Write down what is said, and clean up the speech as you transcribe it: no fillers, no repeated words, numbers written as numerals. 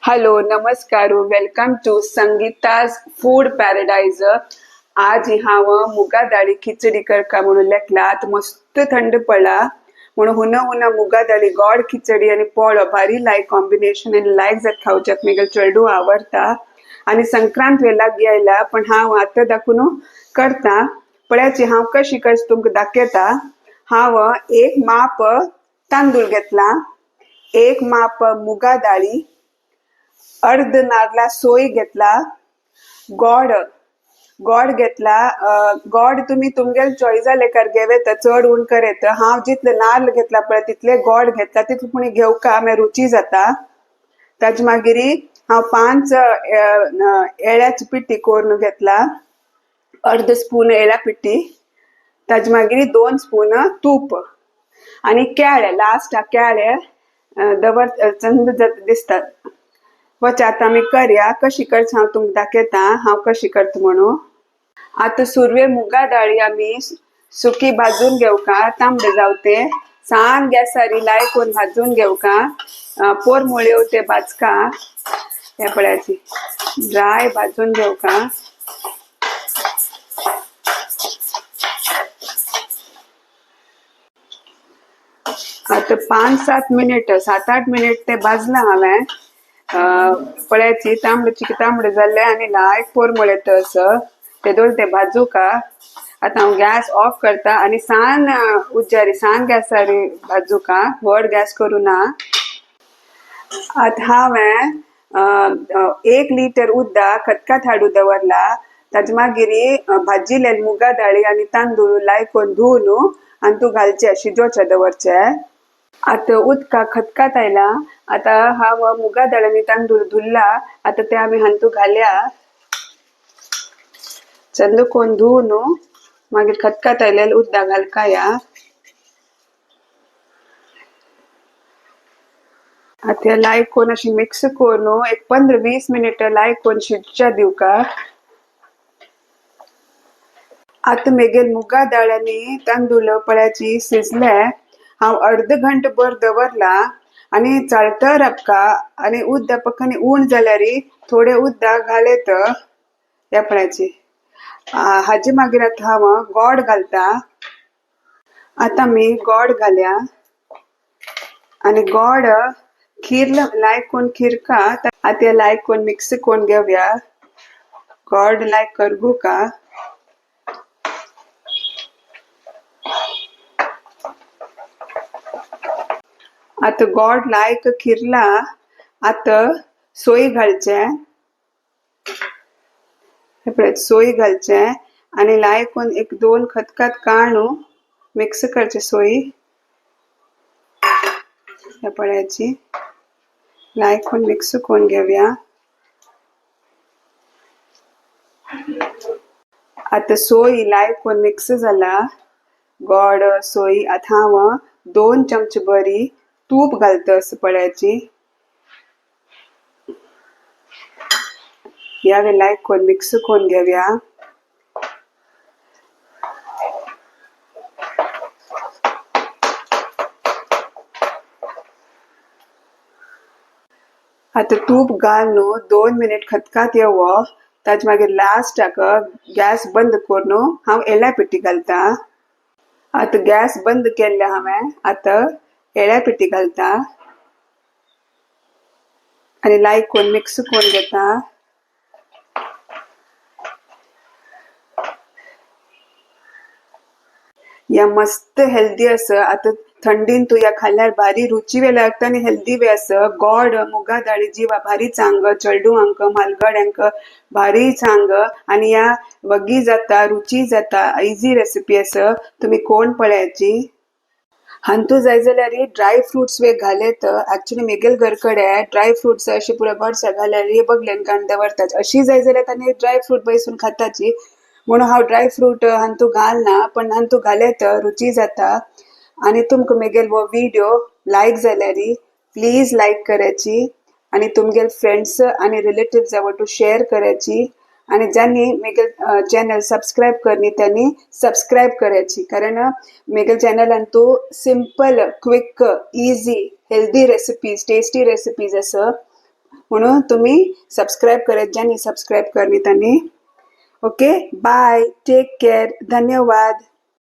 Hello नमस्कार welcome to Sangeeta's food पॅराडायझ। आज हांव मुगा दाळी खिचडी करता म्हणून लेखलात। मस्त थंड पडला म्हणून हुना हुना मुगा दाळी गोड खिचडी आणि पोळो भारी लायक कॉम्बिनेशन आणि लायक जात खावच्याक मेगल चडू आवडता। आणि संक्रांत वेळ लागीं आयला पण हांव आतां दाखून करता। पळयाची हांव कशी करता तुमकां दाखयता। हांव एक माप तांदूळ घेतला, एक माप मुगा दाळी, अर्ध नारळा सोय घेतला, गोड गोड घेतला। गोड तुम्ही तुमगेल चॉईस लेकार घेवेत, चड उण करेत। हांव जितले नारळ घेतला पळय तितले गोड घेतला, तितले पुणी घेवका मागीर रुची जाता। ताजे मागिरी हांव 5 येळ्याची पिठी करून घेतला, अर्ध स्पून येळ्या पिठी, ताजे मागिरी 2 स्पून तूप आणि केळे लास्ट केळे दवर चंद दिसतात। वच आता आमी करया कशी करता हांव तुमकां दाखयता हांव कशी करता म्हणून। आता सुरवे मुगा दाळी आमी सुकी भाजून घेवका, तांबडे जावते सान गॅसार लाय करून भाजून घेवका। पोर मुळ्यो ते भाजका, हे पळयाची ड्राय भाजून घेवका। आता 5-7 मिनिट 7-8 मिनिट ते भाजला हांवें। पळयाची तांबडे जाल्ले आणि लायक पोर मुळेत ते दोन ते भाजूका। आता हांव गॅस ऑफ करता आणि सान उज्जारी सान गॅसार भाजूका, व्हड गॅस करू ना। आता हांवें 1 लिटर उदक खतखत हाडू दवरला। ताजे मागिरी भाजिल्ले मुगा दाळी आणि तांदूळ लायक धुवन आणि तू घालचे शिजोवचे दवरचे। आता उदका खतखत आयला। आता हांव मुगा दाळ आणि तांदूळ धुल्ला, आता ते आमी हांतू घालया। चंद कोण धुवन मागीर खतखत आयलेले उदक घालका या। आता लायक कोण अशी मिक्स करून एक 15-20 मिनिट लायक कोण शिजच्या दिवका। आता मेगेल मुगा दाळ आणि तांदूळ पळयाची शिजले। हांव अर्ध घंट भर दवरला आणि चळतर राबका आणि उदक पक्कानी उण जाल्यार थोडे उदक घालेत या पळयाची। हाजे मागीर आता हांव गोड घालता। आता मी गोड घालया आणि गोड खीर लायक कोण खीरका। आता लायक कोण मिक्स कोण घेवया, गोड लायक करगू का। आता गोड लायक खिरला, आता सोय घालचे, सोय घालचे आणि लायक कोण 1-2 खतखत काढू मिक्स करचे सोयी या पळयाची लायक कोण मिक्स कोण घेवया। आता सोय लायक कोण मिक्स जाला, गोड सोय। आता हांव 2 चमचे बरी तूप घालता पळयाची। या लायक कोण मिक्स कोण घेवया। आता तूप घालून 2 मिनिट खतखत येवो, ताजे मागीर लास्टाक गॅस बंद करून हांव येळ्या पिठी घालता। आता गॅस बंद केले हांवें, आता येळ्या पिठी घालता आणि लायक कोण मिक्स कोण घेता। या मस्त हेल्दी आता थंडीन तू या खाल्ल्यार भारी रुची वे लागता आणि हेल्दी वे गोड मुगा दाळी जीवा भारी चांग चेडूंक मालगड्यांक भारी चांग आणि या वगी जाता रुची जाता। इजी रेसिपी तुम्ही कोण पळयाची। हांतू जाय जाल्यार ड्राय फ्रुट्स वे घालेत। ऍक्च्युली मेगेल घरकडे ड्राय फ्रुट्स अशी पुरे बर्ड्स घाल्यार बगलेन काण दवरतात। अशी जाय जाल्यार तांणी ड्राय फ्रूट बैसून खाताची म्हणून हांव ड्राय फ्रूट हांतू घालना, पण हांतू घालेत रुची जाता। आणि तुमकां मेगेल वो व्हिडिओ लायक जाल्यार प्लीज लायक करायची आणि तुमगेल फ्रेंड्स आणि रिलेटिव्स आवटू शेअर करायची आणि ज्यांनी मेगेल चॅनल सबस्क्राइब करनी त्यांनी सबस्क्राइब करायची। कारण मेगेल चॅनल तू simple quick easy healthy recipes tasty recipes म्हणून तुम्ही सब्सक्राइब करत ज्यांनी सब्सक्राइब करनी त्यांनी ओके बाय टेक केअर धन्यवाद.